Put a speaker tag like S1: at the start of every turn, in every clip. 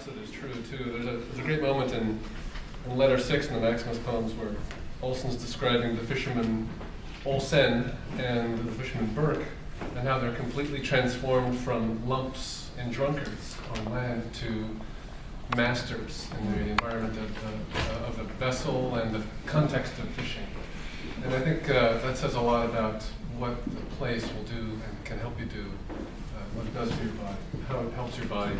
S1: opposite is true too. There's a great moment in letter 6 in the Maximus poems where Olson's describing the fisherman Olsen and the fisherman Burke and how they're completely transformed from lumps and drunkards on land to masters in the environment of the vessel and the context of fishing. And I think that says a lot about what the place will do and can help you do, what it does for your body, how it helps your body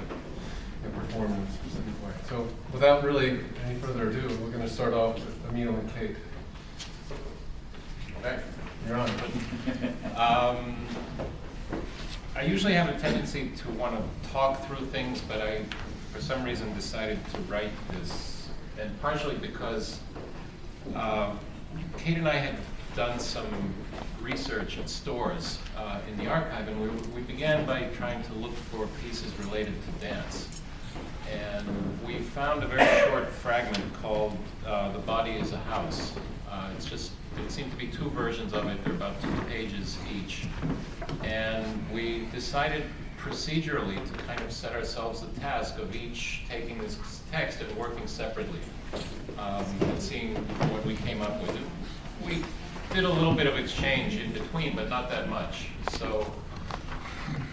S1: perform in a specific way. So without really any further ado, we're going to start off with Ammiel and Kate.
S2: Okay.
S1: You're on.
S2: I usually have a tendency to want to talk through things, but I, for some reason, decided to write this, and partially because Kate and I had done some research at stores in the archive, and we began by trying to look for pieces related to dance. And we found a very short fragment called The Body is a House. There seemed to be two versions of it. They're about 2 pages each. And we decided procedurally to kind of set ourselves the task of each taking this text and working separately and seeing what we came up with. We did a little bit of exchange in between, but not that much. So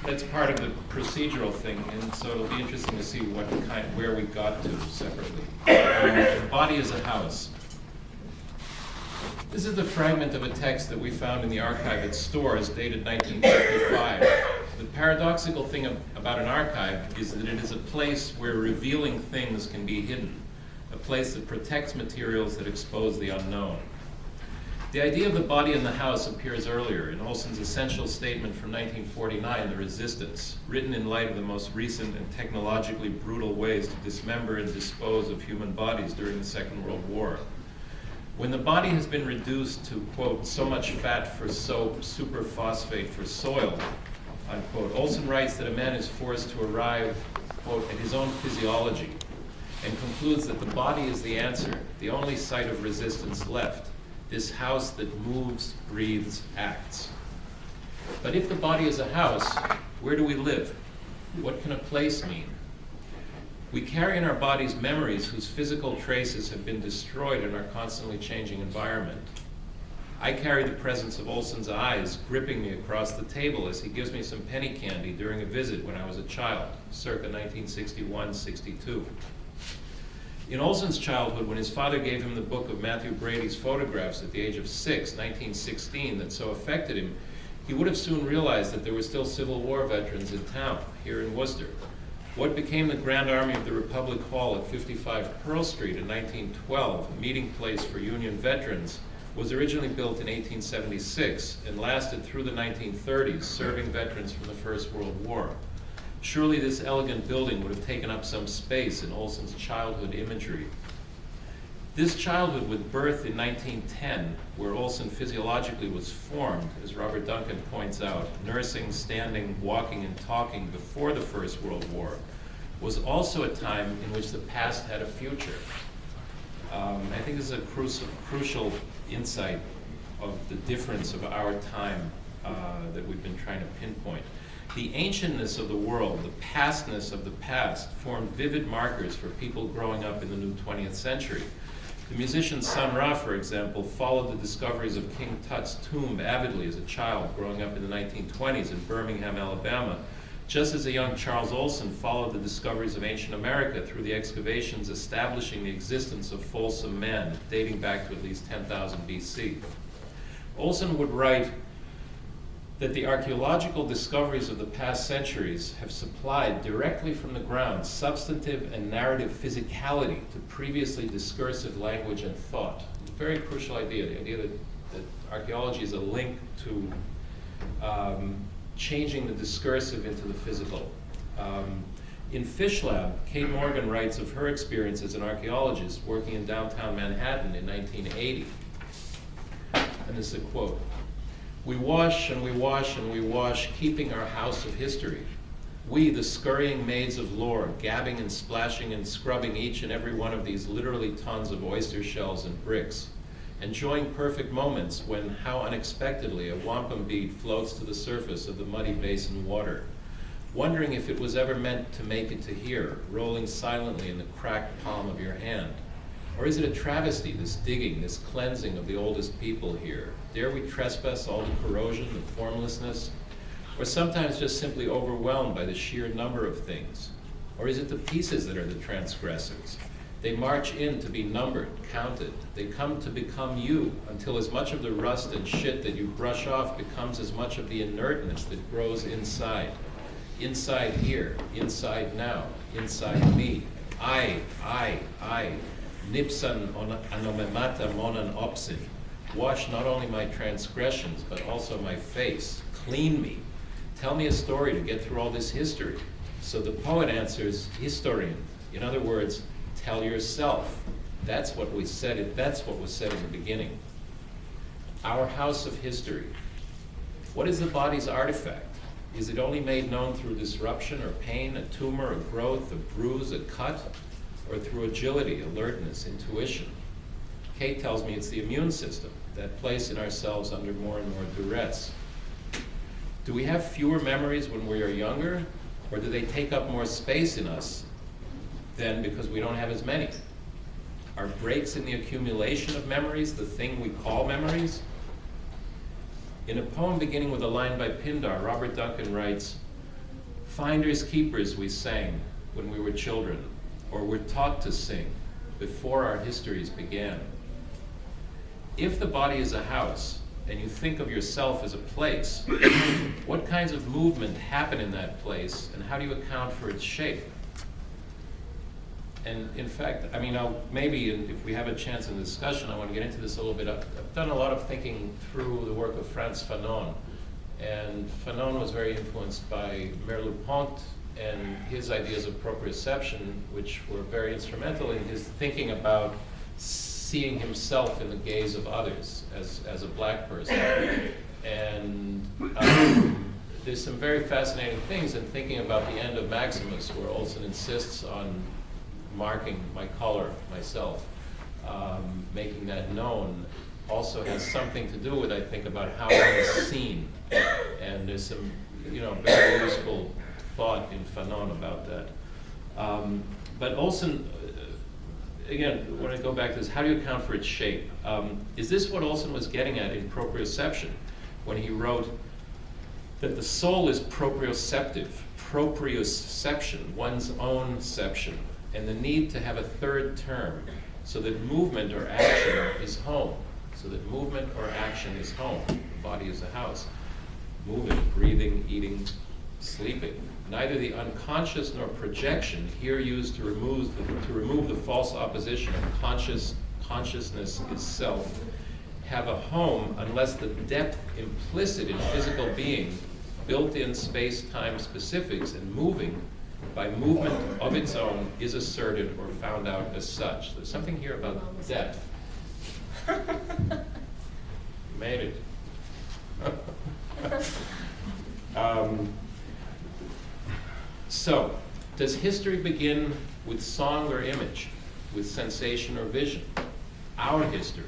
S2: that's part of the procedural thing, and so it'll be interesting to see where we got to separately. The Body is a House. This is the fragment of a text that we found in the archive at stores dated 1955. The paradoxical thing about an archive is that it is a place where revealing things can be hidden, a place that protects materials that expose the unknown. The idea of the body in the house appears earlier in Olson's essential statement from 1949, The Resistance, written in light of the most recent and technologically brutal ways to dismember and dispose of human bodies during the Second World War. When the body has been reduced to, quote, so much fat for soap, superphosphate for soil, unquote, Olson writes that a man is forced to arrive, quote, at his own physiology, and concludes that the body is the answer, the only site of resistance left, this house that moves, breathes, acts. But if the body is a house, where do we live? What can a place mean? We carry in our bodies memories whose physical traces have been destroyed in our constantly changing environment. I carry the presence of Olson's eyes gripping me across the table as he gives me some penny candy during a visit when I was a child, circa 1961-62. In Olson's childhood, when his father gave him the book of Matthew Brady's photographs at the age of 6, 1916, that so affected him, he would have soon realized that there were still Civil War veterans in town, here in Worcester. What became the Grand Army of the Republic Hall at 55 Pearl Street in 1912, a meeting place for Union veterans, was originally built in 1876 and lasted through the 1930s, serving veterans from the First World War. Surely this elegant building would have taken up some space in Olson's childhood imagery. This childhood with birth in 1910, where Olson physiologically was formed, as Robert Duncan points out, nursing, standing, walking, and talking before the First World War, was also a time in which the past had a future. I think this is a crucial insight of the difference of our time that we've been trying to pinpoint. The ancientness of the world, the pastness of the past, formed vivid markers for people growing up in the new 20th century. The musician Sun Ra, for example, followed the discoveries of King Tut's tomb avidly as a child growing up in the 1920s in Birmingham, Alabama, just as a young Charles Olson followed the discoveries of ancient America through the excavations establishing the existence of Folsom men dating back to at least 10,000 BC. Olson would write that the archaeological discoveries of the past centuries have supplied directly from the ground substantive and narrative physicality to previously discursive language and thought. It's a very crucial idea, the idea that archaeology is a link to changing the discursive into the physical. In Fish Lab, Kate Morgan writes of her experience as an archaeologist working in downtown Manhattan in 1980. And this is a quote. "We wash and we wash and we wash, keeping our house of history. We, the scurrying maids of lore, gabbing and splashing and scrubbing each and every one of these literally tons of oyster shells and bricks, enjoying perfect moments when, how unexpectedly, a wampum bead floats to the surface of the muddy basin water. wondering if it was ever meant to make it to here, rolling silently in the cracked palm of your hand. Or is it a travesty, this digging, this cleansing of the oldest people here? Dare we trespass all the corrosion, the formlessness? Or sometimes just simply overwhelmed by the sheer number of things? Or is it the pieces that are the transgressors? They march in to be numbered, counted. They come to become you, until as much of the rust and shit that you brush off becomes as much of the inertness that grows inside. Inside here, inside now, inside me. I. Nipsan anomemata monan opsin. Wash not only my transgressions, but also my face. Clean me. Tell me a story to get through all this history. So the poet answers, historian. In other words, tell yourself. That's what was said in the beginning. Our house of history. What is the body's artifact? Is it only made known through disruption or pain, a tumor, a growth, a bruise, a cut, or through agility, alertness, intuition? Kate tells me it's the immune system, that place in ourselves under more and more duress. Do we have fewer memories when we are younger, or do they take up more space in us then because we don't have as many? Are breaks in the accumulation of memories the thing we call memories? In a poem beginning with a line by Pindar, Robert Duncan writes, "Finders keepers we sang when we were children, or were taught to sing before our histories began." If the body is a house, and you think of yourself as a place, what kinds of movement happen in that place, and how do you account for its shape? And in fact, I mean, maybe if we have a chance in the discussion, I want to get into this a little bit. I've done a lot of thinking through the work of Frantz Fanon. And Fanon was very influenced by Merleau-Ponty and his ideas of proprioception, which were very instrumental in his thinking about seeing himself in the gaze of others as a black person. And there's some very fascinating things in thinking about the end of Maximus, where Olson insists on marking my color myself, making that known, also has something to do with, I think, about how one is seen. And there's some, very useful thought in Fanon about that. But Olson, again, when I go back to this, how do you account for its shape? Is this what Olson was getting at in proprioception when he wrote that the soul is proprioceptive, proprioception, one's own ception, and the need to have a third term, so that movement or action is home. So that movement or action is home. The body is a house. Moving, breathing, eating, sleeping. Neither the unconscious nor projection, here used to remove the false opposition of consciousness is self, have a home unless the depth implicit in physical being, built-in space-time specifics and moving by movement of its own is asserted or found out as such. There's something here about depth. Made it. So, does history begin with song or image, with sensation or vision? Our history.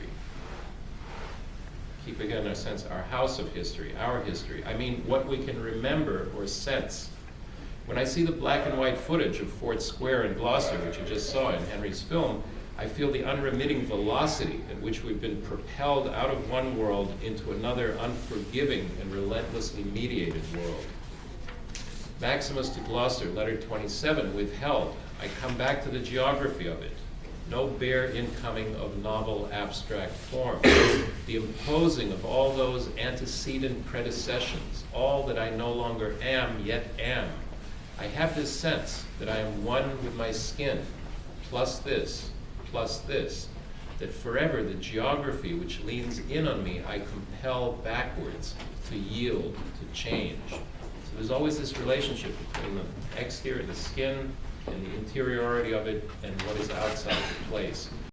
S2: Keep again our sense, our house of history, our history. I mean, what we can remember or sense. When I see the black and white footage of Fort Square in Gloucester, which you just saw in Henry's film, I feel the unremitting velocity at which we've been propelled out of one world into another unforgiving and relentlessly mediated world. Maximus to Gloucester, letter 27, withheld. I come back to the geography of it. No bare incoming of novel abstract form. The imposing of all those antecedent predecessions, all that I no longer am, yet am. I have this sense that I am one with my skin, plus this, that forever the geography which leans in on me, I compel backwards to yield, to change. So there's always this relationship between the exterior, the skin, and the interiority of it, and what is outside the place.